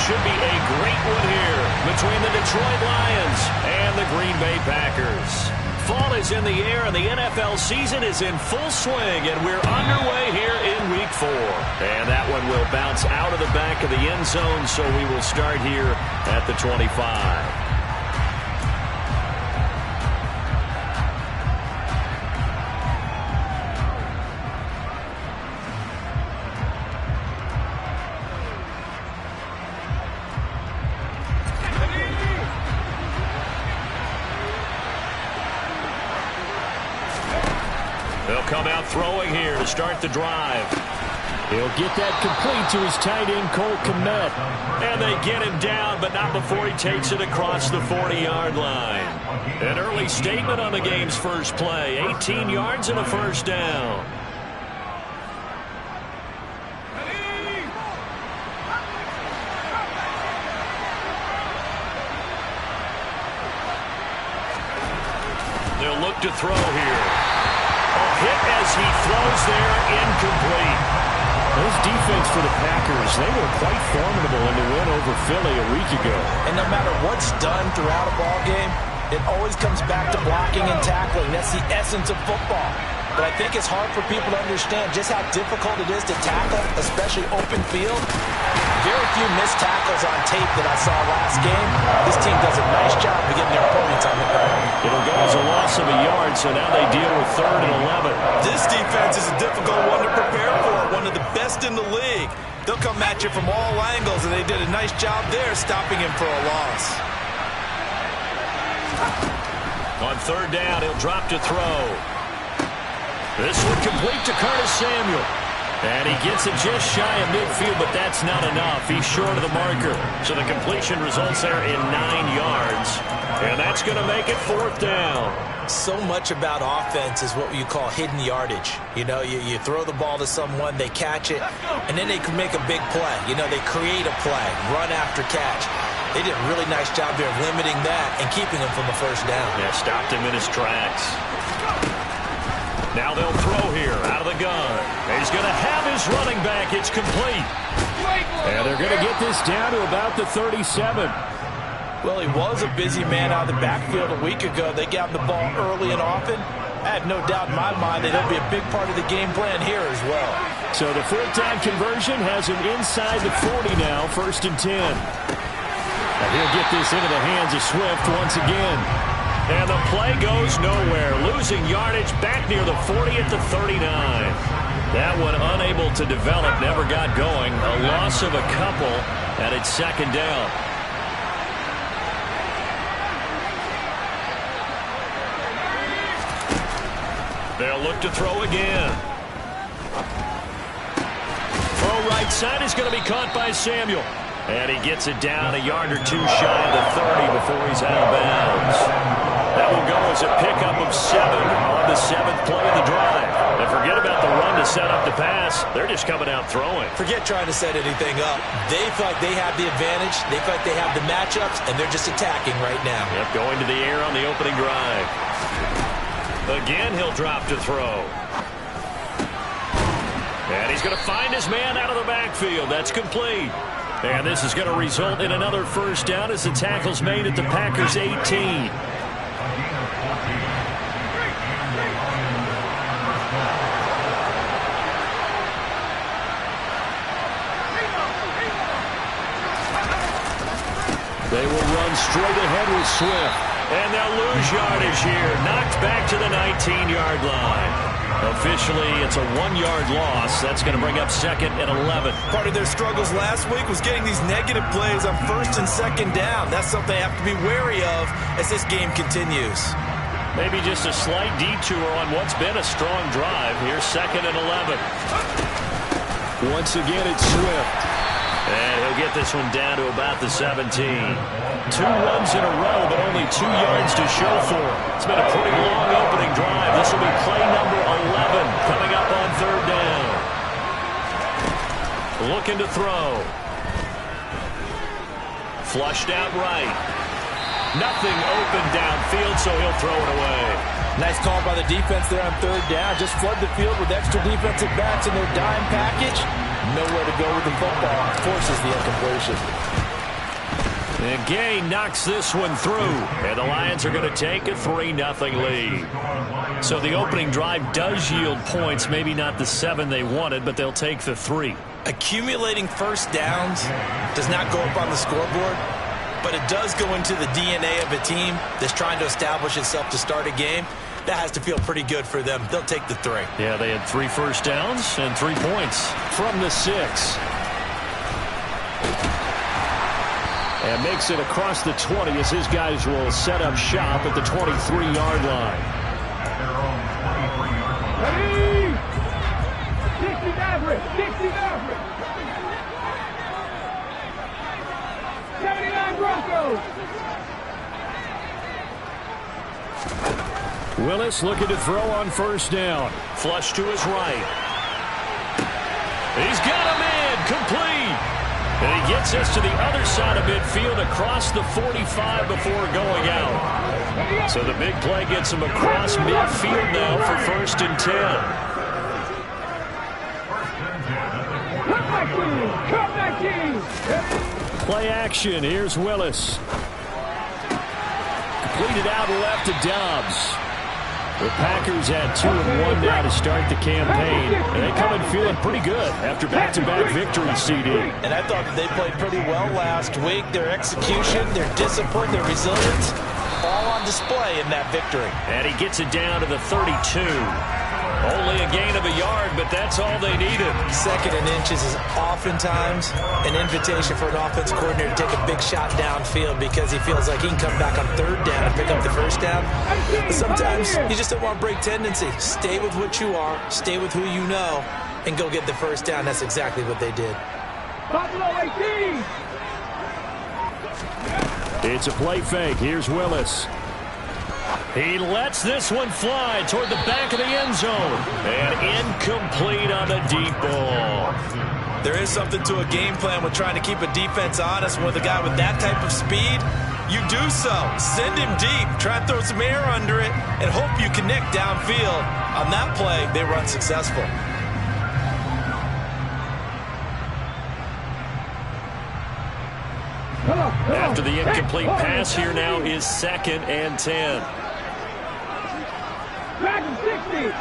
should be a great one here between the Detroit Lions and the Green Bay Packers. Fall is in the air, and the NFL season is in full swing, and we're underway here in Week 4. And that one will bounce out of the back of the end zone, so we will start here at the 25. They'll come out throwing here to start the drive. He'll get that complete to his tight end, Cole Kmet. And they get him down, but not before he takes it across the 40-yard line. An early statement on the game's first play. 18 yards and a first down. They'll look to throw here. Hit as he throws there, incomplete. This defense for the Packers, they were quite formidable in the win over Philly a week ago. And no matter what's done throughout a ball game, it always comes back to blocking and tackling. That's the essence of football. But I think it's hard for people to understand just how difficult it is to tackle, especially open field. Very few missed tackles on tape that I saw last game. This team does a nice job of getting their opponents on the ground. It'll go as a loss of a yard, so now they deal with 3rd and 11. This defense is a difficult one to prepare for, one of the best in the league. They'll come at you from all angles, and they did a nice job there stopping him for a loss. On 3rd down, he'll drop to throw. This one complete to Curtis Samuel. And he gets it just shy of midfield, but that's not enough. He's short of the marker. So the completion results there in 9 yards. And that's going to make it 4th down. So much about offense is what you call hidden yardage. You know, you throw the ball to someone, they catch it, and then they can make a big play. You know, they create a play, run after catch. They did a really nice job there of limiting that and keeping him from the first down. Yeah, stopped him in his tracks. Now they'll throw here out of the gun. He's going to have his running back. It's complete. And they're going to get this down to about the 37. Well, he was a busy man out of the backfield a week ago. They got the ball early and often. I have no doubt in my mind that he'll be a big part of the game plan here as well. So the 4th down conversion has him inside the 40 now, 1st and 10. And he'll get this into the hands of Swift once again. And the play goes nowhere. Losing yardage back near the 40 at the 39. That one unable to develop, never got going. A loss of a couple, and it's 2nd down. They'll look to throw again. Throw right side is going to be caught by Samuel. And he gets it down a yard or 2 shy of the 30 before he's out of bounds. That will go as a pickup of 7 on the 7th play of the drive. And forget about the run to set up the pass. They're just coming out throwing. Forget trying to set anything up. They feel like they have the advantage. They feel like they have the matchups, and they're just attacking right now. Yep, going to the air on the opening drive. Again, he'll drop to throw. And he's going to find his man out of the backfield. That's complete. And this is going to result in another 1st down as the tackle's made at the Packers' 18. They will run straight ahead with Swift. And they'll lose yardage here. Knocked back to the 19-yard line. Officially, it's a 1-yard loss. That's going to bring up 2nd and 11. Part of their struggles last week was getting these negative plays on 1st and 2nd down. That's something they have to be wary of as this game continues. Maybe just a slight detour on what's been a strong drive. Here's 2nd and 11. Once again, it's Swift. And he'll get this one down to about the 17. 2 runs in a row, but only 2 yards to show for it. It's been a pretty long opening drive. This will be play number 11 coming up on 3rd down. Looking to throw. Flushed out right. Nothing open downfield, so he'll throw it away. Nice call by the defense there on 3rd down. Just flood the field with extra defensive backs in their dime package. Nowhere to go with the football. Forces the incompletion. And Gay knocks this one through. And the Lions are going to take a 3-0 lead. So the opening drive does yield points. Maybe not the 7 they wanted, but they'll take the 3. Accumulating first downs does not go up on the scoreboard, but it does go into the DNA of a team that's trying to establish itself to start a game. That has to feel pretty good for them. They'll take the 3. Yeah, they had 3 first downs and 3 points from the 6. And makes it across the 20 as his guys will set up shop at the 23-yard line. Ready? 60 Maverick, 60 Maverick. 79 Broncos. Willis looking to throw on first down. Flush to his right. He's got him in. Complete. And he gets us to the other side of midfield across the 45 before going out. So the big play gets him across midfield now for 1st and 10. Come back in. Play action. Here's Willis. Completed out left to Dobbs. The Packers had 2-1 now to start the campaign, and they come in feeling pretty good after back-to-back victories, CD. And I thought that they played pretty well last week. Their execution, their discipline, their resilience, all on display in that victory. And he gets it down to the 32. Only a gain of a yard, but that's all they needed. 2nd and inches is oftentimes an invitation for an offense coordinator to take a big shot downfield because he feels like he can come back on 3rd down and pick up the 1st down. But sometimes you just don't want to break tendency. Stay with what you are, stay with who you know, and go get the 1st down. That's exactly what they did. Buffalo 18. It's a play fake. Here's Willis. He lets this one fly toward the back of the end zone. And incomplete on the deep ball. There is something to a game plan with trying to keep a defense honest. With a guy with that type of speed, you do so. Send him deep. Try and throw some air under it and hope you connect downfield. On that play, they run successful. After the incomplete pass, here now is 2nd and 10. Back in 60.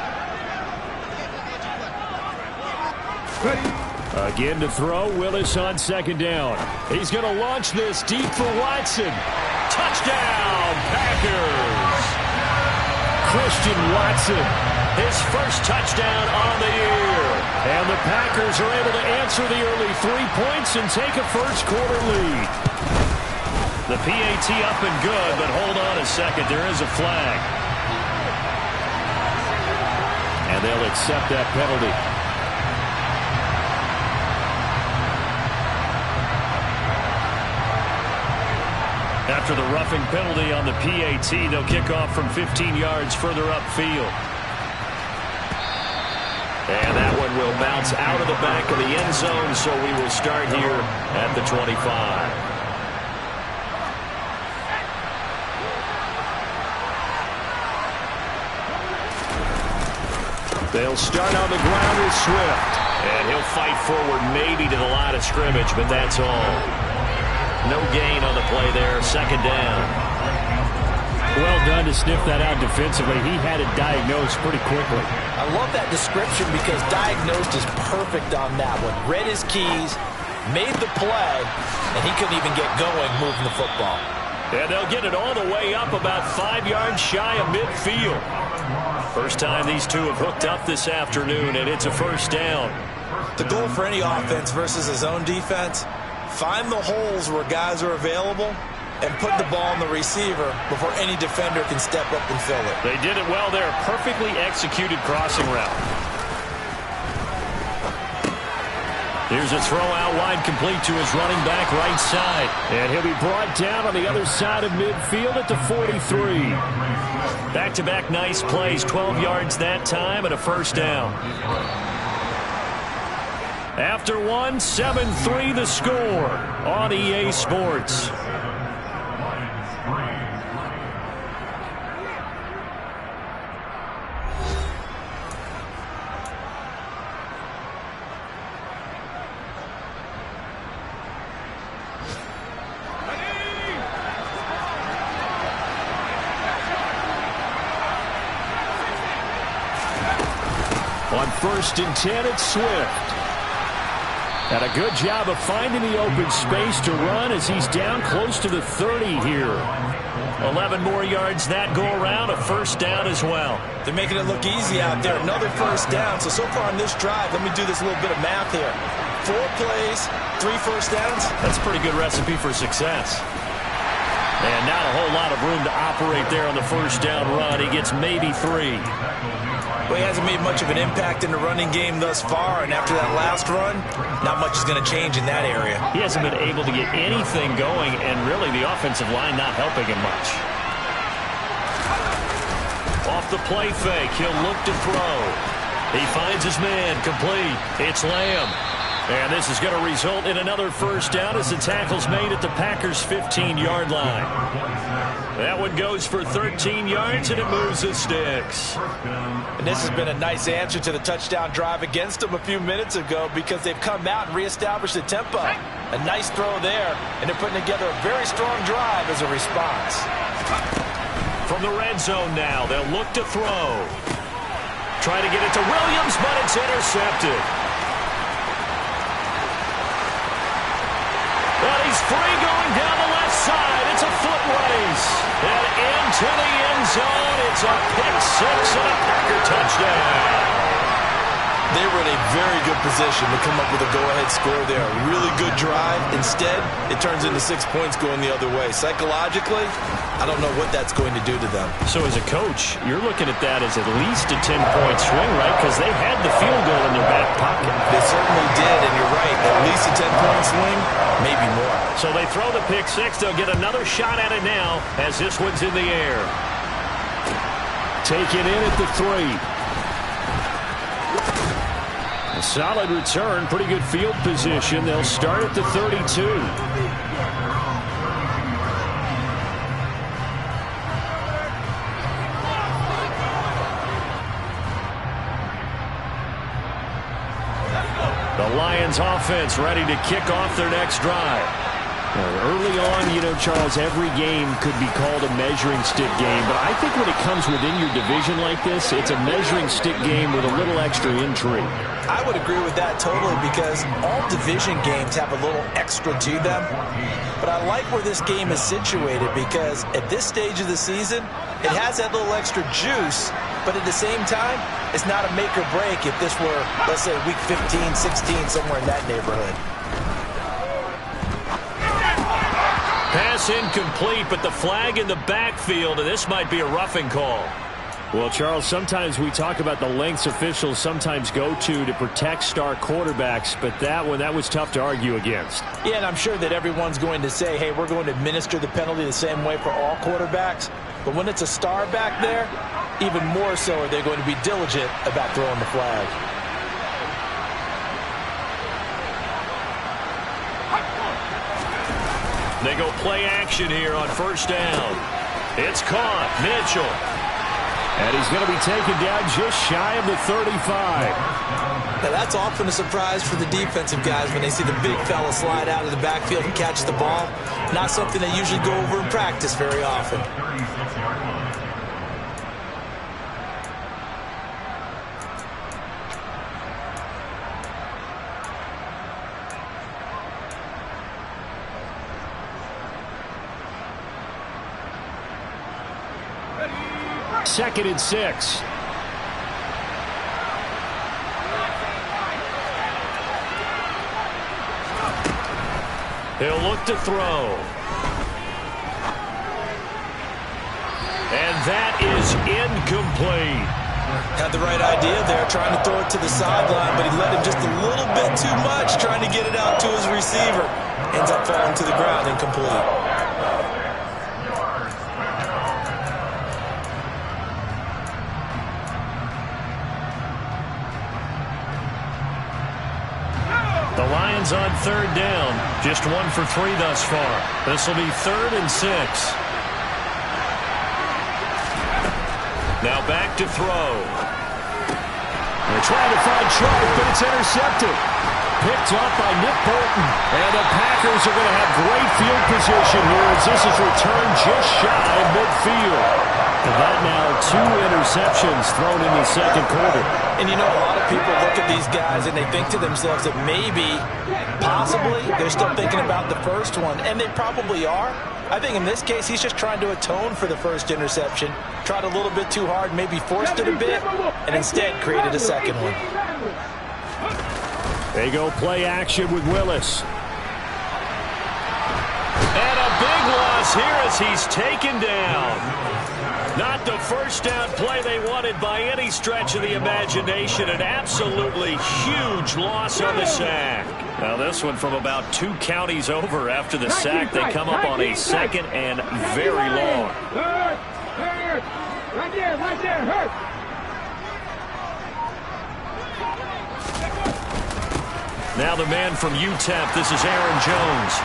Ready? Again to throw. Willis on 2nd down. He's going to launch this deep for Watson. Touchdown, Packers! Christian Watson, His first touchdown on the year. and the Packers are able to answer the early 3 points and take a first-quarter lead. The PAT up and good, but hold on a second. There is a flag. And they'll accept that penalty. After the roughing penalty on the PAT, they'll kick off from 15 yards further upfield. And that one will bounce out of the back of the end zone, so we will start here at the 25. They'll start on the ground with Swift. And he'll fight forward maybe to the line of scrimmage, but that's all. No gain on the play there, 2nd down. Well done to sniff that out defensively. He had it diagnosed pretty quickly. I love that description because diagnosed is perfect on that one. Read his keys, made the play, and he couldn't even get going moving the football. And they'll get it all the way up about 5 yards shy of midfield. First time these two have hooked up this afternoon, and it's a first down. The goal for any offense versus his own defense, find the holes where guys are available and put the ball in the receiver before any defender can step up and fill it. They did it well there. Perfectly executed crossing route. Here's a throw out wide, complete to his running back right side. And he'll be brought down on the other side of midfield at the 43. Back-to-back nice plays, 12 yards that time and a first down. After one, 7-3 the score on EA Sports. 1st and 10 at Swift. And a good job of finding the open space to run as he's down close to the 30 here. 11 more yards that go around, a 1st down as well. They're making it look easy out there. Another 1st down. So far on this drive, let me do this little bit of math here. 4 plays, 3 1st downs. That's a pretty good recipe for success. And not a whole lot of room to operate there on the 1st down run. He gets maybe 3. Well, he hasn't made much of an impact in the running game thus far, and after that last run, not much is going to change in that area. He hasn't been able to get anything going, and really the offensive line not helping him much. Off the play fake, he'll look to throw. He finds his man, complete. It's Lamb. And this is going to result in another 1st down as the tackle's made at the Packers' 15-yard line. That one goes for 13 yards, and it moves the sticks. And this has been a nice answer to the touchdown drive against them a few minutes ago because they've come out and reestablished the tempo. A nice throw there, and they're putting together a very strong drive as a response. From the red zone now, they'll look to throw. Try to get it to Williams, but it's intercepted. But he's free going down the left side. It's a foot race. And into the end zone. It's a pick-6 and a Packer touchdown. They were in a very good position to come up with a go-ahead score there. A really good drive. Instead, it turns into 6 points going the other way. Psychologically, I don't know what that's going to do to them. So as a coach, you're looking at that as at least a 10-point swing, right? Because they had the field goal in their back pocket. They certainly did, and you're right. At least a 10-point swing, maybe more. So they throw the pick-6. They'll get another shot at it now as this one's in the air. Taken in at the 3. A solid return, pretty good field position. They'll start at the 32. The Lions offense ready to kick off their next drive. Early on, you know, Charles, every game could be called a measuring stick game. But I think when it comes within your division like this, it's a measuring stick game with a little extra intrigue. I would agree with that totally because all division games have a little extra to them. But I like where this game is situated because at this stage of the season, it has that little extra juice. But at the same time, it's not a make or break if this were, let's say, week 15, 16, somewhere in that neighborhood. Pass incomplete, but the flag in the backfield, and this might be a roughing call. Well, Charles, sometimes we talk about the lengths officials sometimes go to protect star quarterbacks, but that was tough to argue against. Yeah, and I'm sure that everyone's going to say, hey, we're going to administer the penalty the same way for all quarterbacks. But when it's a star back there, even more so are they going to be diligent about throwing the flag. They go play action here on 1st down. It's caught. Mitchell. And he's going to be taken down just shy of the 35. Now that's often a surprise for the defensive guys when they see the big fella slide out of the backfield and catch the ball. Not something they usually go over in practice very often. Second and 6. He'll look to throw. And that is incomplete. Had the right idea there, trying to throw it to the sideline, but he let him just a little bit too much, trying to get it out to his receiver. Ends up falling to the ground, incomplete. The Lions on 3rd down. Just 1 for 3 thus far. This will be 3rd and 6. Now back to throw. They're trying to find Chark, but it's intercepted. picked up by Nick Bolton. And the Packers are going to have great field position here as this is returned just shy of midfield. And that now 2 interceptions thrown in the second quarter. And you know, a lot of people look at these guys and they think to themselves that maybe, possibly, they're still thinking about the first one. And they probably are. I think in this case, he's just trying to atone for the first interception. Tried a little bit too hard, maybe forced it a bit, and instead created a second one. They go play action with Willis. And a big loss here as he's taken down. Not the first down play they wanted by any stretch of the imagination. An absolutely huge loss on the sack. Now this one from about 2 counties over after the sack. They come up on a second and very long. Hurt. Right there, hurt. Now the man from UTEP, this is Aaron Jones.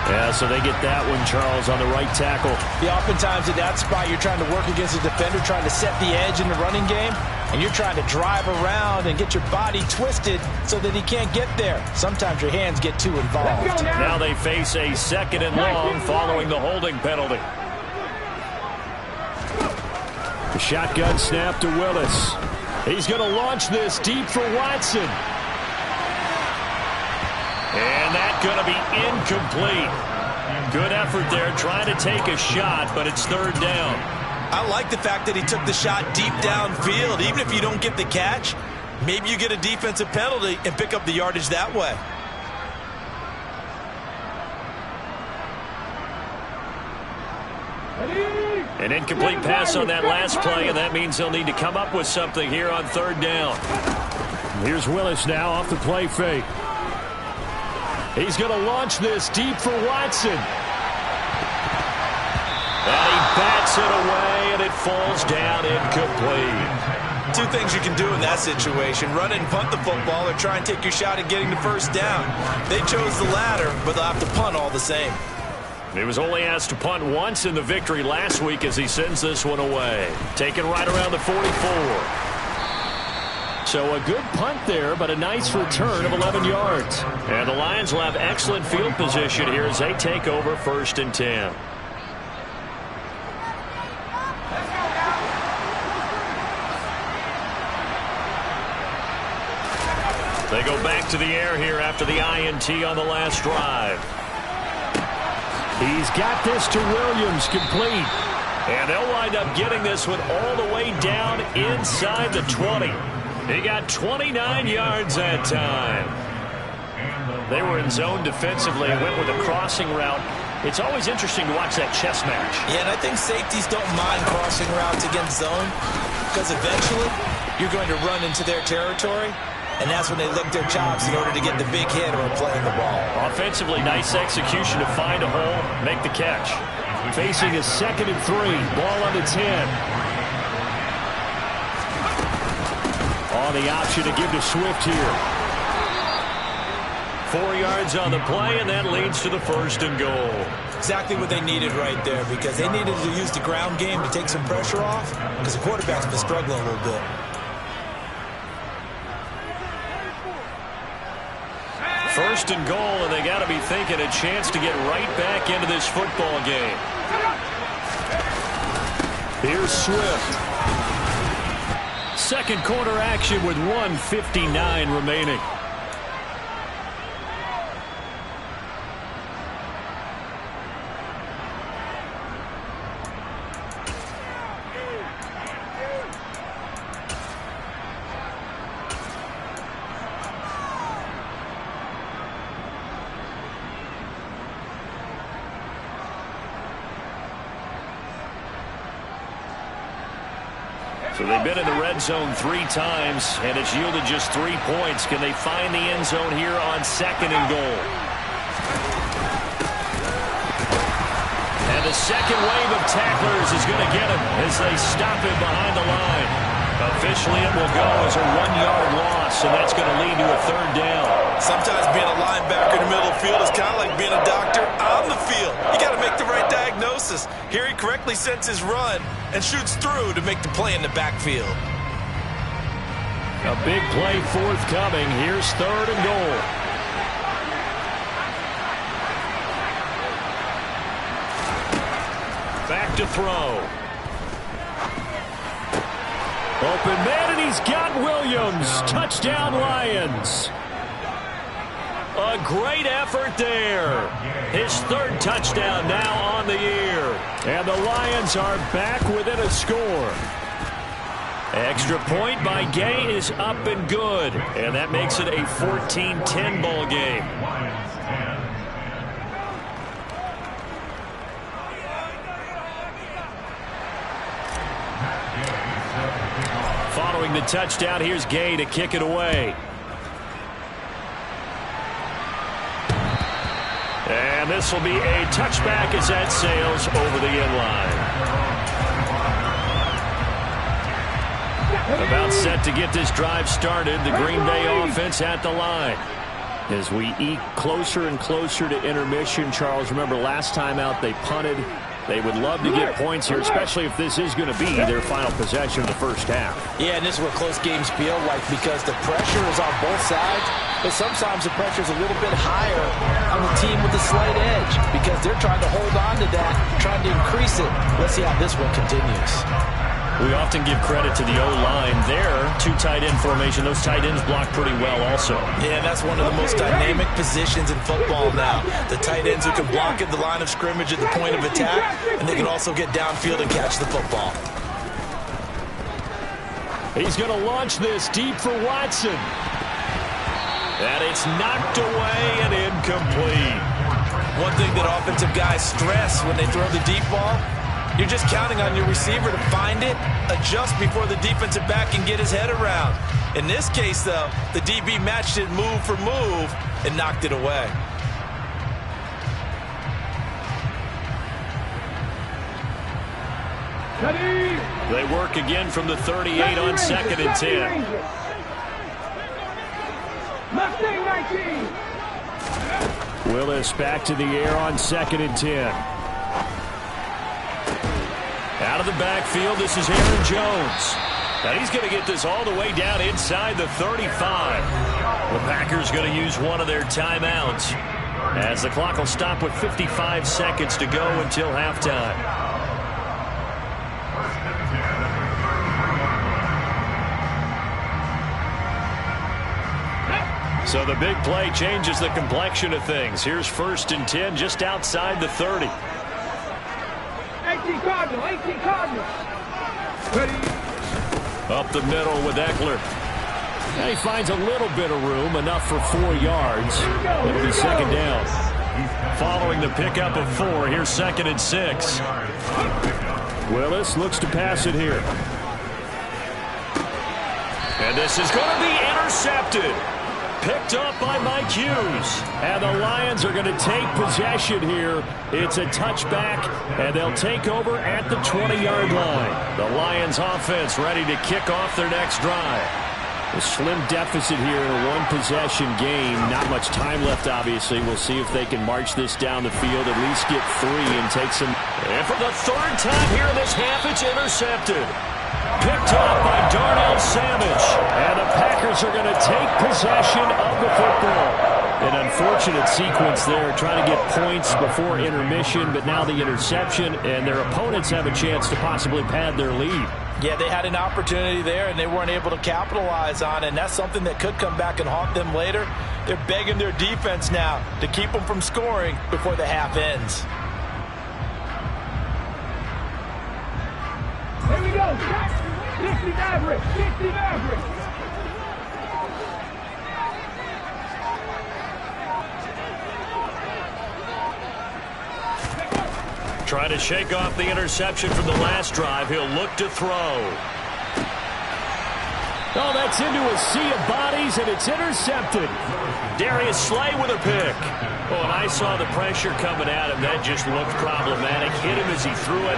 Yeah, so they get that one, Charles, on the right tackle. Yeah, oftentimes at that spot, you're trying to work against a defender, trying to set the edge in the running game, and you're trying to drive around and get your body twisted so that he can't get there. Sometimes your hands get too involved. Now they face a second and long following the holding penalty. The shotgun snap to Willis. He's going to launch this deep for Watson. And that's going to be incomplete. Good effort there trying to take a shot, but it's third down. I like the fact that he took the shot deep downfield. Even if you don't get the catch, maybe you get a defensive penalty and pick up the yardage that way. An incomplete pass on that last play, and that means they'll need to come up with something here on third down. Here's Willis now off the play fake. He's going to launch this deep for Watson. And he bats it away, and it falls down incomplete. 2 things you can do in that situation: run and punt the football, or try and take your shot at getting the first down. They chose the latter, but they'll have to punt all the same. He was only asked to punt once in the victory last week as he sends this one away. Taken right around the 44. So a good punt there, but a nice return of 11 yards. And the Lions will have excellent field position here as they take over 1st and 10. They go back to the air here after the INT on the last drive. He's got this to Williams, complete. And they'll wind up getting this one all the way down inside the 20. He got 29 yards that time. They were in zone defensively and went with a crossing route. It's always interesting to watch that chess match. Yeah, and I think safeties don't mind crossing routes against zone because eventually you're going to run into their territory, and that's when they lick their chops in order to get the big hit or playing the ball. Offensively, nice execution to find a hole, make the catch. Facing a 2nd and 3, ball on the 10. On the option to give to Swift here. 4 yards on the play, and that leads to the 1st and goal. Exactly what they needed right there, because they needed to use the ground game to take some pressure off, because the quarterback's been struggling a little bit. First and goal, and they got to be thinking a chance to get right back into this football game. Here's Swift. Second quarter action with 1:59 remaining. So they've been in the red zone 3 times, and it's yielded just 3 points. Can they find the end zone here on 2nd and goal? And the second wave of tacklers is going to get him as they stop him behind the line. Officially, it will go as a 1-yard loss, and that's going to lead to a 3rd down. Sometimes being a linebacker in the middle of the field is kind of like being a doctor on the field. You got to make the right diagnosis. explosives. Here he correctly sets his run and shoots through to make the play in the backfield. A big play forthcoming. Here's 3rd and goal. Back to throw. Open man, and he's got Williams. Touchdown, Lions. A great effort there. His 3rd touchdown now on the year. And the Lions are back within a score. Extra point by Gay is up and good. And that makes it a 14-10 ball game. Following the touchdown, here's Gay to kick it away. And this will be a touchback as that sails over the end line. About set to get this drive started. The Green Bay offense at the line. As we eke closer and closer to intermission, Charles, remember last time out they punted. They would love to get points here, especially if this is going to be their final possession of the first half. Yeah, and this is what close games feel like because the pressure is on both sides, but sometimes the pressure is a little bit higher on the team with the slight edge because they're trying to hold on to that, trying to increase it. Let's see how this one continues. We often give credit to the O-line there. 2 tight end formation. Those tight ends block pretty well also. Yeah, that's one of the most dynamic positions in football now. The tight ends who can block at the line of scrimmage at the point of attack, and they can also get downfield and catch the football. He's going to launch this deep for Watson. And it's knocked away and incomplete. One thing that offensive guys stress when they throw the deep ball, you're just counting on your receiver to find it, adjust before the defensive back can get his head around. In this case, though, the DB matched it move for move and knocked it away. They work again from the 38 on 2nd and 10. Willis back to the air on 2nd and 10. Out of the backfield, this is Aaron Jones. Now he's going to get this all the way down inside the 35. The Packers going to use one of their timeouts as the clock will stop with 55 seconds to go until halftime. So the big play changes the complexion of things. Here's 1st and 10 just outside the 30. 18 Cardinals. Up the middle with Eckler. And he finds a little bit of room, enough for 4 yards. It'll be 2nd down. Following the pickup of 4, here's 2nd and 6. Willis looks to pass it here. And this is going to be intercepted. Picked up by Mike Hughes. And the Lions are going to take possession here. It's a touchback, and they'll take over at the 20-yard line. The Lions offense ready to kick off their next drive. A slim deficit here in a one-possession game. Not much time left, obviously. We'll see if they can march this down the field, at least get 3 and take some. And for the 3rd time here in this half, it's intercepted. Picked up by Darnell Savage. And the Packers are going to take possession of the football. An unfortunate sequence there, trying to get points before intermission, but now the interception, and their opponents have a chance to possibly pad their lead. Yeah, they had an opportunity there, and they weren't able to capitalize on it, and that's something that could come back and haunt them later. They're begging their defense now to keep them from scoring before the half ends. Here we go. 60 Maverick. 60 Maverick. Trying to shake off the interception from the last drive. He'll look to throw. Oh, that's into a sea of bodies, and it's intercepted. Darius Slay with a pick. Oh, and I saw the pressure coming at him. That just looked problematic. Hit him as he threw it.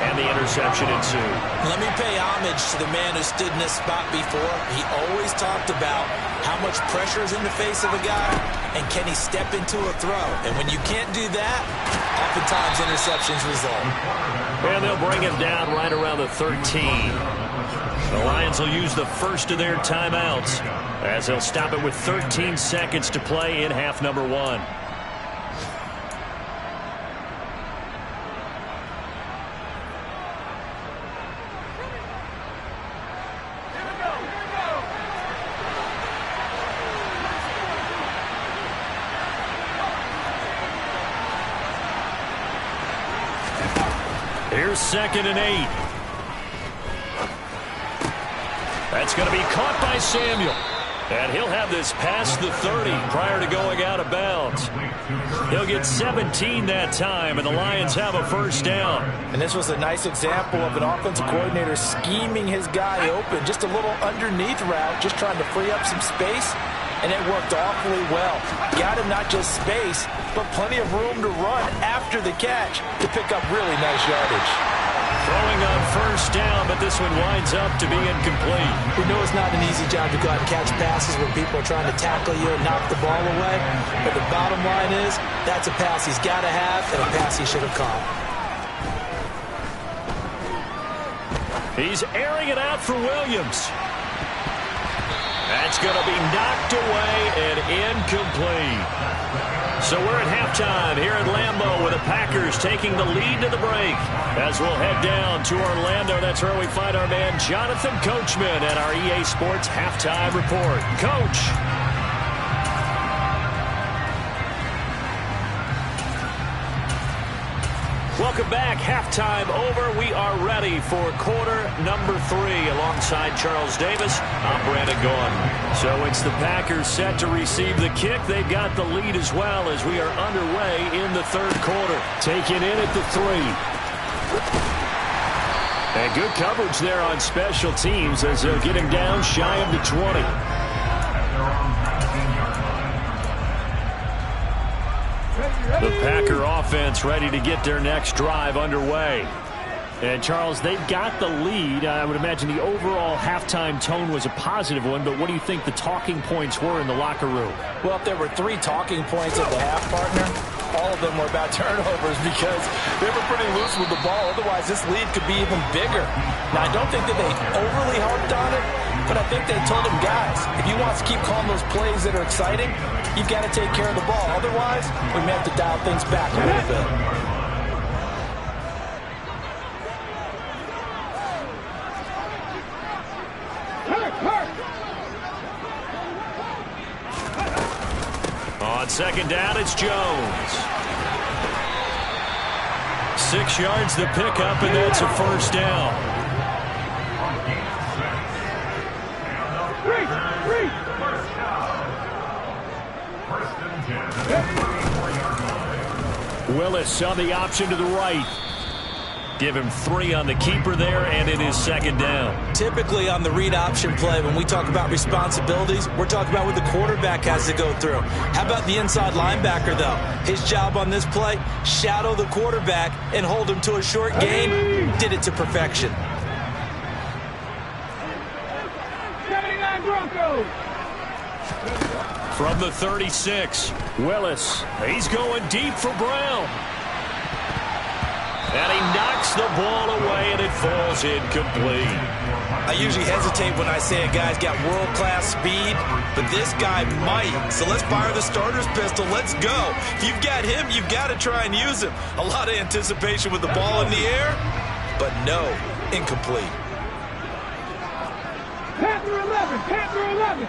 and the interception ensued. Let me pay homage to the man who stood in this spot before. He always talked about how much pressure is in the face of a guy, and can he step into a throw. And when you can't do that, oftentimes interceptions result. And they'll bring him down right around the 13. The Lions will use the first of their timeouts as they'll stop it with 13 seconds to play in half number 1. Here's 2nd and 8. That's going to be caught by Samuel. And he'll have this past the 30 prior to going out of bounds. He'll get 17 that time, and the Lions have a first down. And this was a nice example of an offensive coordinator scheming his guy open. Just a little underneath route, just trying to free up some space. And it worked awfully well. Got him not just space, but plenty of room to run after the catch to pick up really nice yardage. Throwing on first down, but this one winds up to be incomplete. We know it's not an easy job to go out and catch passes when people are trying to tackle you and knock the ball away. But the bottom line is, that's a pass he's got to have and a pass he should have caught. He's airing it out for Williams. That's going to be knocked away and incomplete. So we're at halftime here at Lambeau with the Packers taking the lead to the break. As we'll head down to Orlando, that's where we find our man Jonathan Coachman at our EA Sports Halftime Report. Coach. Welcome back. Halftime over. We are ready for quarter number 3 alongside Charles Davis. I'm Brandon Gaudin. So it's the Packers set to receive the kick. They've got the lead as well as we are underway in the third quarter. Taken in at the 3. And good coverage there on special teams as they'll get him down shy of the 20. The Packer offense ready to get their next drive underway. And, Charles, they've got the lead. I would imagine the overall halftime tone was a positive one, but what do you think the talking points were in the locker room? Well, if there were 3 talking points at the half, partner, all of them were about turnovers because they were pretty loose with the ball. Otherwise, this lead could be even bigger. Now, I don't think that they overly harped on it, but I think they told him, guys, if you want to keep calling those plays that are exciting, you've got to take care of the ball. Otherwise, we may have to dial things back a little bit. On second down, it's Jones. 6 yards to pick up, and that's a first down. Willis on the option to the right. Give him 3 on the keeper there, and it is second down. Typically on the read option play, when we talk about responsibilities, we're talking about what the quarterback has to go through. How about the inside linebacker, though? His job on this play, shadow the quarterback and hold him to a short gain. Did it to perfection. 79 Broncos. From the 36, Willis. He's going deep for Brown. And he knocks the ball away, and it falls incomplete. I usually hesitate when I say a guy's got world-class speed, but this guy might. So let's fire the starter's pistol. Let's go. If you've got him, you've got to try and use him. A lot of anticipation with the ball in the air, but no, incomplete. Panther 11. Panther 11.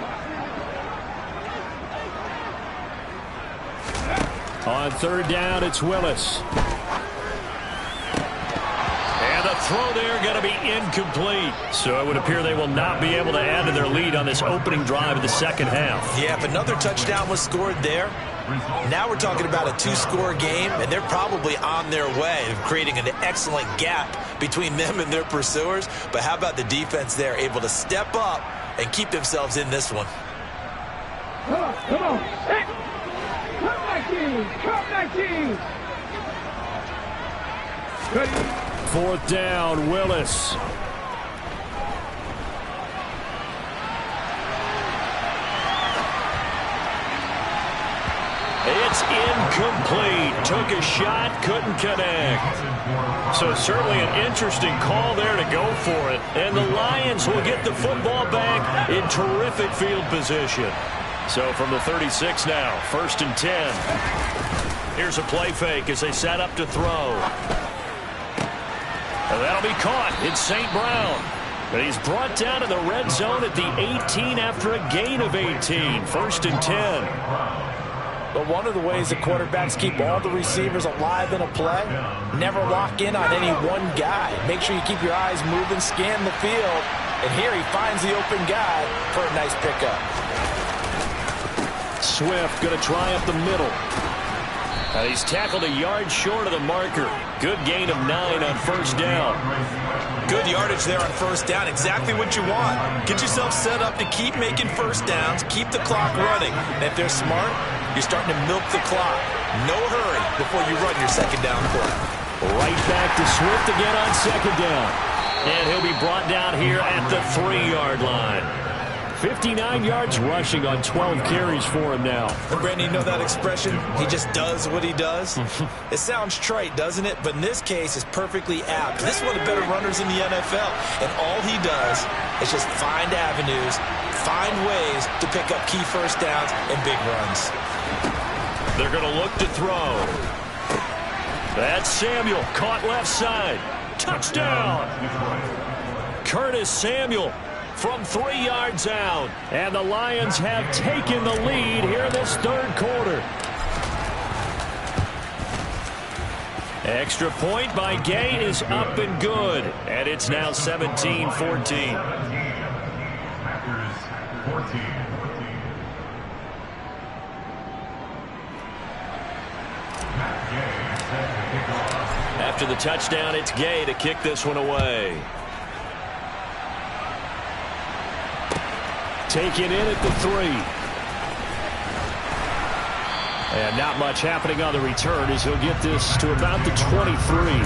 On third down, it's Willis. And the throw there going to be incomplete. So it would appear they will not be able to add to their lead on this opening drive of the second half. Yeah, if another touchdown was scored there, now we're talking about a 2-score game, and they're probably on their way of creating an excellent gap between them and their pursuers. But how about the defense there, able to step up and keep themselves in this one? Come on, come on. Hey. Come 19. Come 19. Ready, 4th down, Willis. It's incomplete. Took a shot, couldn't connect. So certainly an interesting call there to go for it. And the Lions will get the football back in terrific field position. So from the 36 now, 1st and 10. Here's a play fake as they set up to throw. And that'll be caught. It's St. Brown. But he's brought down in the red zone at the 18 after a gain of 18. 1st and 10. But one of the ways that quarterbacks keep all the receivers alive in a play, never lock in on any one guy. Make sure you keep your eyes moving, scan the field, and here he finds the open guy for a nice pickup. Swift going to try up the middle. And he's tackled a yard short of the marker. Good gain of 9 on 1st down. Good yardage there on 1st down. Exactly what you want. Get yourself set up to keep making 1st downs, keep the clock running. And if they're smart, you're starting to milk the clock. No hurry before you run your 2nd down play. Right back to Swift again on 2nd down. And he'll be brought down here at the 3-yard line. 59 yards rushing on 12 carries for him now. And Brandon, you know that expression? He just does what he does? It sounds trite, doesn't it? But in this case, it's perfectly apt. This is one of the better runners in the NFL. And all he does is just find avenues, find ways to pick up key 1st downs and big runs. They're going to look to throw. That's Samuel, caught left side. Touchdown! Curtis Samuel from 3 yards out. And the Lions have taken the lead here in this 3rd quarter. Extra point by Gay is up and good. And it's now 17-14. After the touchdown, it's Gay to kick this one away. Taken in at the 3. And not much happening on the return as he'll get this to about the 23.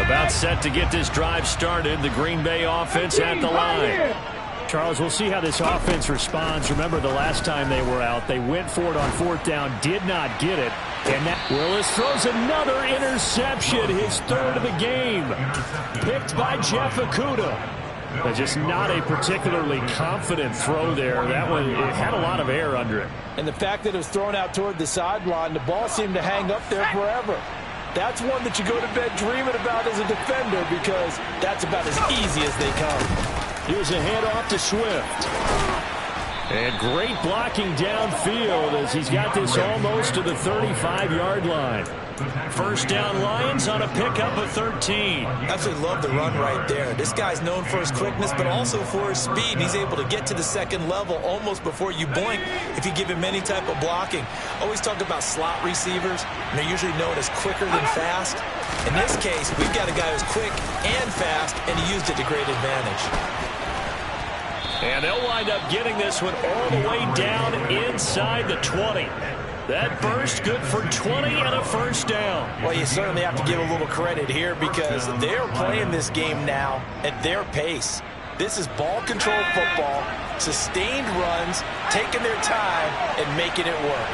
About set to get this drive started. The Green Bay offense at the line. Charles, we'll see how this offense responds. Remember the last time they were out, they went for it on 4th down, did not get it. And that Willis throws another interception, his 3rd of the game. Picked by Jeff Okudah. But just not a particularly confident throw there. That one, it had a lot of air under it. And the fact that it was thrown out toward the sideline, the ball seemed to hang up there forever. That's one that you go to bed dreaming about as a defender because that's about as easy as they come. Here's a handoff to Swift. And great blocking downfield as he's got this almost to the 35-yard line. 1st down Lions on a pickup of 13. Absolutely love the run right there. This guy's known for his quickness, but also for his speed. He's able to get to the 2nd level almost before you blink if you give him any type of blocking. Always talk about slot receivers, and they're usually known as quicker than fast. In this case, we've got a guy who's quick and fast, and he used it to great advantage. And they'll wind up getting this one all the way down inside the 20. That burst good for 20 and a 1st down. Well, you certainly have to give a little credit here because they're playing this game now at their pace. This is ball control football, sustained runs, taking their time and making it work.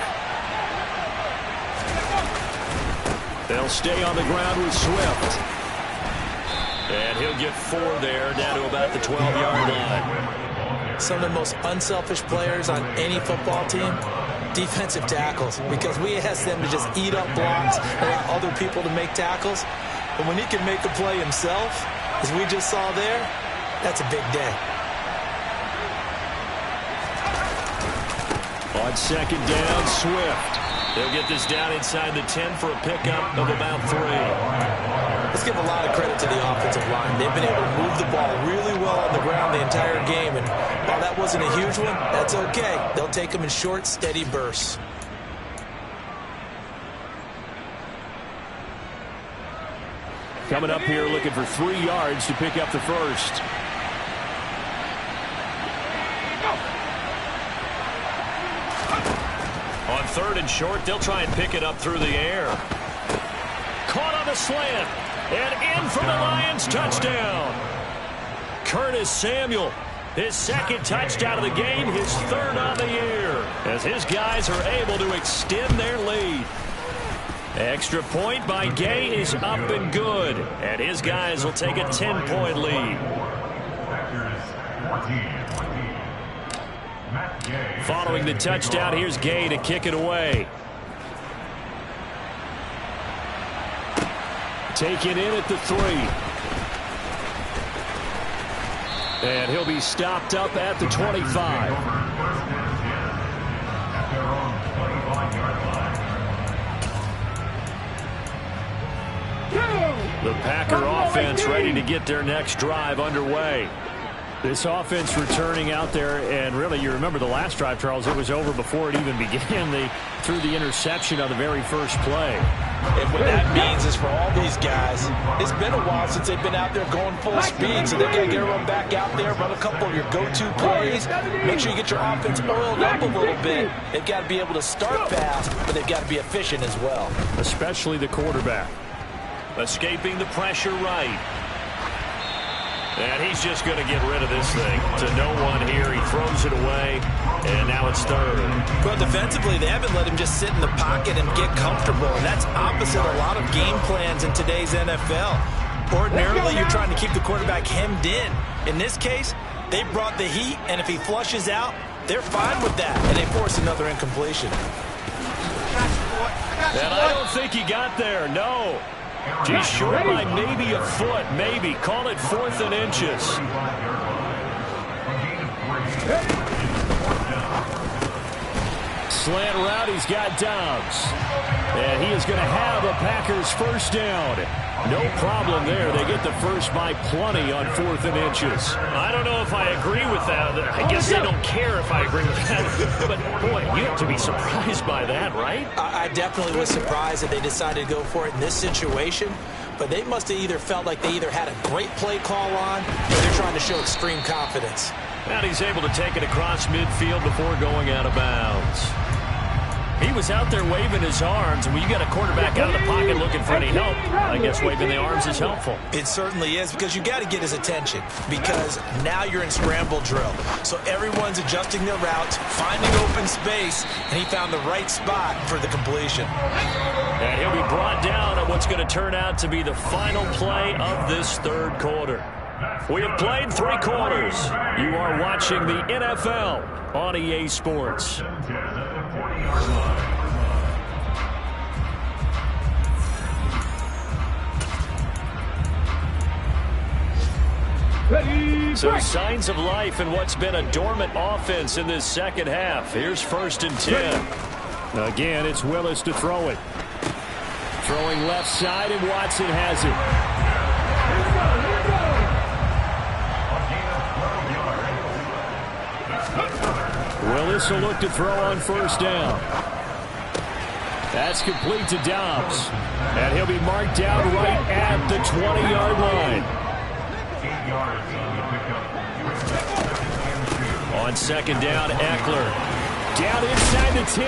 They'll stay on the ground with Swift. And he'll get 4 there, down to about the 12-yard line. Some of the most unselfish players on any football team, defensive tackles, because we ask them to just eat up blocks and allow other people to make tackles. But when he can make a play himself, as we just saw there, that's a big day. On 2nd down, Swift. They'll get this down inside the 10 for a pickup of about 3. Let's give a lot of credit to the offensive line. They've been able to move the ball really well on the ground the entire game. And while that wasn't a huge one, that's okay. They'll take them in short, steady bursts. Coming up here looking for 3 yards to pick up the 1st. 3rd and short. They'll try and pick it up through the air. Caught on the slant. And in for the Lions. Touchdown. Curtis Samuel. His 2nd touchdown of the game. His 3rd on the year. As his guys are able to extend their lead. Extra point by Gay is up and good. And his guys will take a 10-point lead. Following the touchdown, here's Gay to kick it away. Taken in at the 3. And he'll be stopped up at the 25. The Packer offense ready to get their next drive underway. This offense returning out there, and really, you remember the last drive, Charles, it was over before it even began. They threw the interception on the very first play. And what that means is for all these guys, it's been a while since they've been out there going full speed, so they've got to get everyone back out there, run a couple of your go-to plays, make sure you get your offense oiled up a little bit. They've got to be able to start fast, but they've got to be efficient as well. Especially the quarterback. Escaping the pressure right. And he's just going to get rid of this thing to no one here. He throws it away, and now it's 3rd. Well, defensively, they haven't let him just sit in the pocket and get comfortable, and that's opposite a lot of game plans in today's NFL. Ordinarily, you're trying to keep the quarterback hemmed in. In this case, they brought the heat, and if he flushes out, they're fine with that, and they force another incompletion. And I don't think he got there, no. He's short by maybe a foot, maybe. Call it 4th and inches. Slant route, he's got Dobbs. And he is going to have a Packers first down. No problem there. They get the first by plenty on 4th and inches. I don't know if I agree with that. I guess they don't care if I agree with that. But, boy, you have to be surprised by that, right? I definitely was surprised that they decided to go for it in this situation. But they must have either felt like they either had a great play call on or they're trying to show extreme confidence. And he's able to take it across midfield before going out of bounds. He was out there waving his arms, and when you got a quarterback out of the pocket looking for any help, I guess waving the arms is helpful. It certainly is, because you got to get his attention, because now you're in scramble drill. So everyone's adjusting their routes, finding open space, and he found the right spot for the completion. And he'll be brought down on what's going to turn out to be the final play of this 3rd quarter. We have played 3 quarters. You are watching the NFL on EA Sports. So signs of life in what's been a dormant offense in this second half. Here's 1st and 10. Again, it's Willis to throw it. Throwing left side, and Watson has it. Willis will look to throw on 1st down. That's complete to Dobbs. And he'll be marked down right at the 20-yard line. On 2nd down, Eckler. Down inside the 10.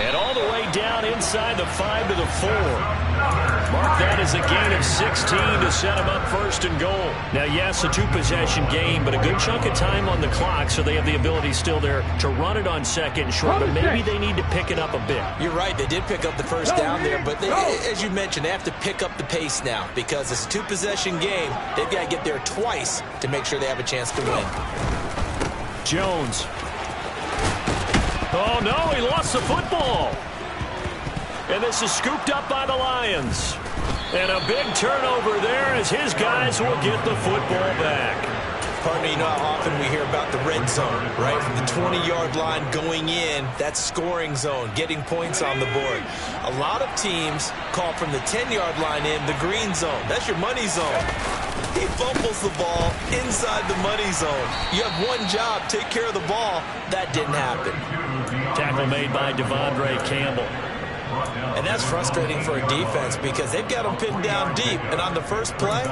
And all the way down inside the 5 to the 4. Mark that as a gain of 16 to set him up 1st and goal. Now, yes, a 2-possession game, but a good chunk of time on the clock, so they have the ability still there to run it on 2nd and short, but maybe they need to pick it up a bit. You're right. They did pick up the 1st down there, but they, as you mentioned, they have to pick up the pace now because it's a 2-possession game. They've got to get there twice to make sure they have a chance to win. Jones. Oh, no, he lost the football. And this is scooped up by the Lions. And a big turnover there as his guys will get the football back. Partner, you know how often we hear about the red zone, right? From the 20-yard line going in, that's scoring zone, getting points on the board. A lot of teams call from the 10-yard line in the green zone. That's your money zone. He fumbles the ball inside the money zone. You have one job, take care of the ball. That didn't happen. Tackle made by Devondre Campbell. And that's frustrating for a defense because they've got them pinned down deep. And on the first play,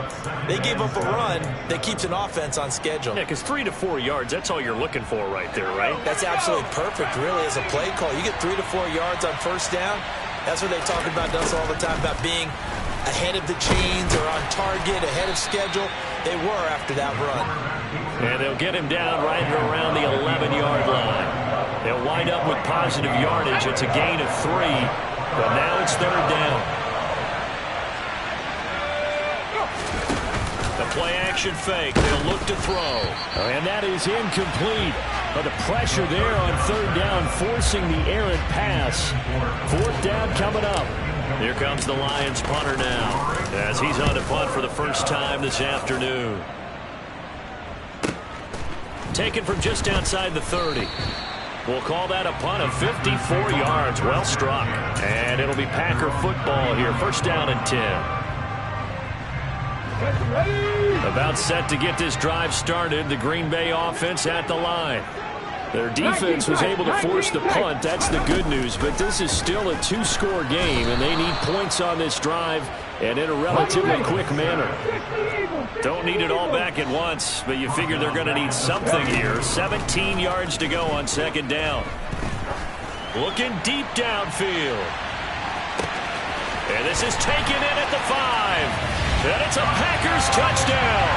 they gave up a run that keeps an offense on schedule. Yeah, because 3 to 4 yards, that's all you're looking for right there, right? That's absolutely perfect, really, as a play call. You get 3 to 4 yards on first down. That's what they talk about us all the time, about being ahead of the chains or on target, ahead of schedule. They were after that run. And they'll get him down right around the 11-yard line. They'll wind up with positive yardage. It's a gain of 3, but now it's third down. The play-action fake. They'll look to throw. And that is incomplete. But the pressure there on third down, forcing the errant pass. Fourth down coming up. Here comes the Lions punter now, as he's on to punt for the first time this afternoon. Taken from just outside the 30. We'll call that a punt of 54 yards. Well struck. And it'll be Packer football here. First down and 10. About set to get this drive started. The Green Bay offense at the line. Their defense was able to force the punt. That's the good news. But this is still a 2-score game, and they need points on this drive and in a relatively quick manner. Don't need it all back at once, but you figure they're going to need something here. 17 yards to go on second down. Looking deep downfield. And this is taken in at the 5. And it's a Packers touchdown.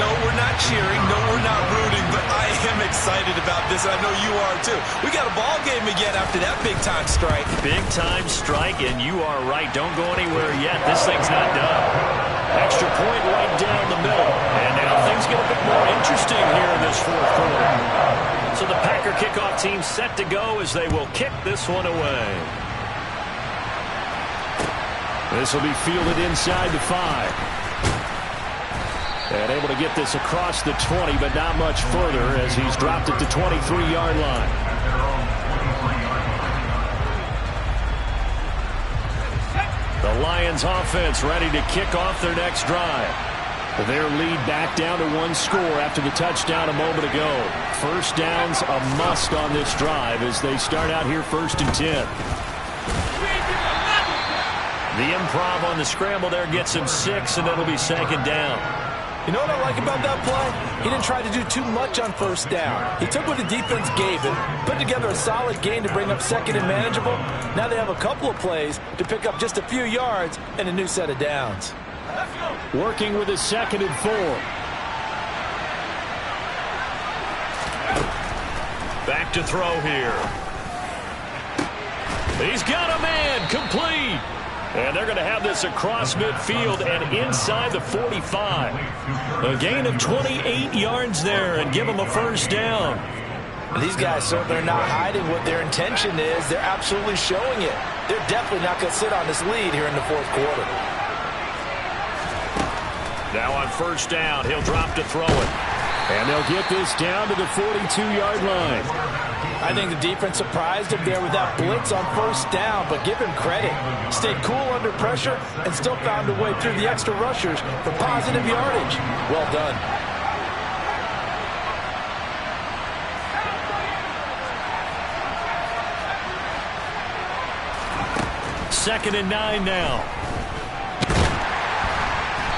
No, we're not cheering. No, we're not rooting. But I am excited about this, and I know you are too. We got a ball game again after that big-time strike. Big-time strike, and you are right. Don't go anywhere yet. This thing's not done. Extra point right down the middle. And now things get a bit more interesting here in this fourth quarter. So the Packer kickoff team set to go as they will kick this one away. This will be fielded inside the 5. And able to get this across the 20, but not much further as he's dropped it to 23-yard line. The Lions offense ready to kick off their next drive. Their lead back down to 1 score after the touchdown a moment ago. First down's a must on this drive as they start out here first and 10. The improv on the scramble there gets him 6, and it'll be second down. You know what I like about that play? He didn't try to do too much on first down. He took what the defense gave him, put together a solid gain to bring up second and manageable. Now they have a couple of plays to pick up just a few yards and a new set of downs. Working with his second and 4. Back to throw here. He's got a man, complete. And they're going to have this across midfield and inside the 45. A gain of 28 yards there and give them a first down. These guys certainly are not hiding what their intention is. They're absolutely showing it. They're definitely not going to sit on this lead here in the fourth quarter. Now on first down, he'll drop to throw it. And they'll get this down to the 42-yard line. I think the defense surprised him there with that blitz on first down, but give him credit. Stayed cool under pressure and still found a way through the extra rushers for positive yardage. Well done. Second and 9 now.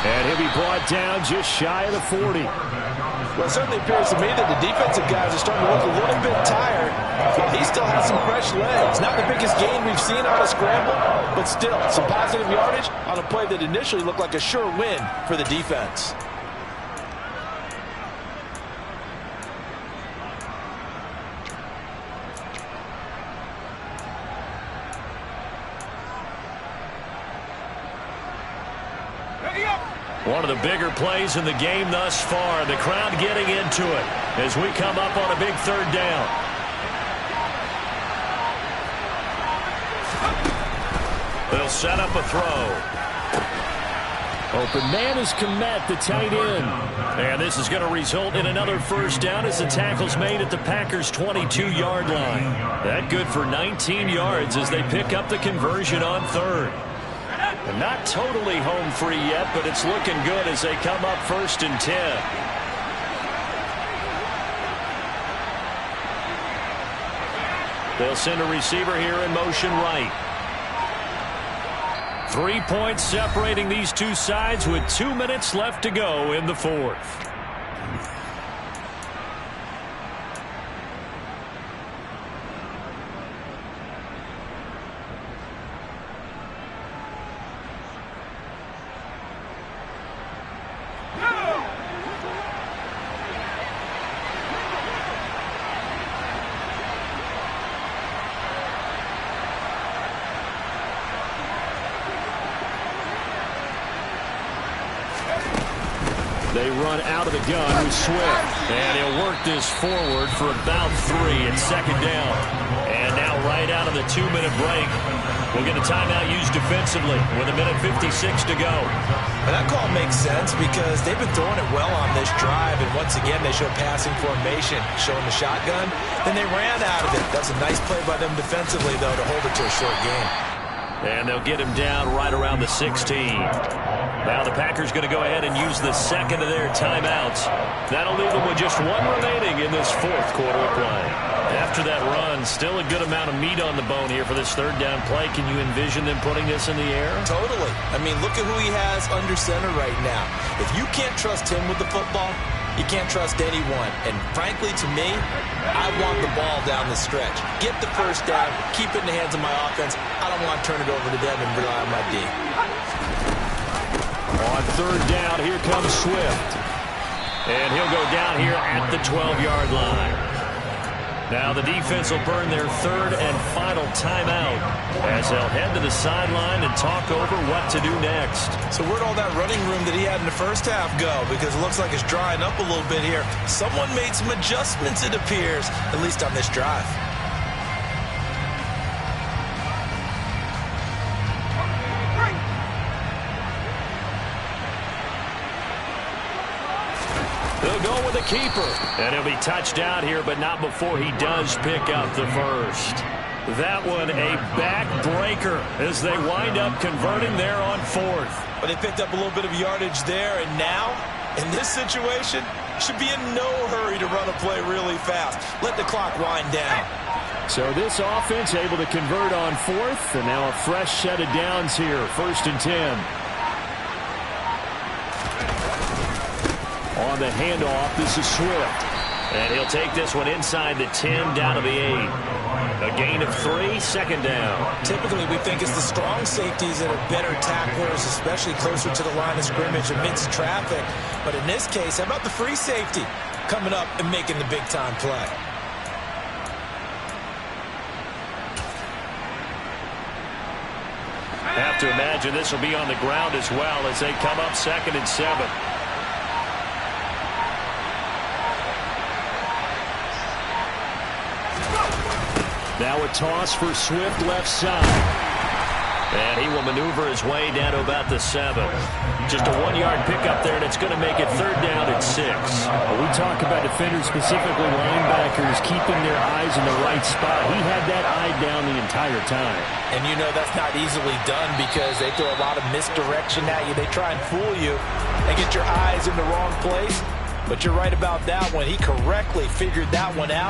And he'll be brought down just shy of the 40. Well, it certainly appears to me that the defensive guys are starting to look a little bit tired. He still has some fresh legs. Not the biggest gain we've seen on a scramble, but still some positive yardage on a play that initially looked like a sure win for the defense. One of the bigger plays in the game thus far. The crowd getting into it as we come up on a big third down. They'll set up a throw. Open man is Kmet, the tight end. And this is going to result in another first down as the tackle's made at the Packers' 22-yard line. That good for 19 yards as they pick up the conversion on third. And not totally home free yet, but it's looking good as they come up first and 10. They'll send a receiver here in motion right. 3 points separating these two sides with 2 minutes left to go in the fourth. They run out of the gun with Swift. And he'll work this forward for about 3 at second down. And now right out of the 2-minute break, we'll get a timeout used defensively with 1:56 to go. And that call makes sense because they've been throwing it well on this drive. And once again, they show passing formation, showing the shotgun. Then they ran out of it. That's a nice play by them defensively, though, to hold it to a short game. And they'll get him down right around the 16. Now the Packers going to go ahead and use the second of their timeouts. That'll leave them with just 1 remaining in this fourth quarter of play. After that run, still a good amount of meat on the bone here for this third down play. Can you envision them putting this in the air? Totally. I mean, look at who he has under center right now. If you can't trust him with the football, you can't trust anyone. And frankly, to me, I want the ball down the stretch. Get the first down, keep it in the hands of my offense. I don't want to turn it over to them and rely on my D. On third down, here comes Swift. And he'll go down here at the 12-yard line. Now the defense will burn their third and final timeout as they'll head to the sideline and talk over what to do next. So where'd all that running room that he had in the first half go? Because it looks like it's drying up a little bit here. Someone made some adjustments, it appears, at least on this drive. They'll go with a keeper. And he'll be touched out here, but not before he does pick up the first. That one a backbreaker as they wind up converting there on fourth. But they picked up a little bit of yardage there, and now, in this situation, should be in no hurry to run a play really fast. Let the clock wind down. So this offense able to convert on fourth, and now a fresh set of downs here, 1st and 10. On the handoff, this is Swift. And he'll take this one inside the 10, down to the 8. A gain of 3, second down. Typically, we think it's the strong safeties that are better tacklers, especially closer to the line of scrimmage amidst traffic. But in this case, how about the free safety coming up and making the big-time play? Have to imagine this will be on the ground as well as they come up 2nd and 7. Now a toss for Swift left side. And he will maneuver his way down to about the 7. Just a 1-yard pickup there, and it's going to make it third down at 6. Well, we talk about defenders, specifically linebackers, keeping their eyes in the right spot. He had that eye down the entire time. And you know that's not easily done because they throw a lot of misdirection at you. They try and fool you and get your eyes in the wrong place. But you're right about that one. He correctly figured that one out.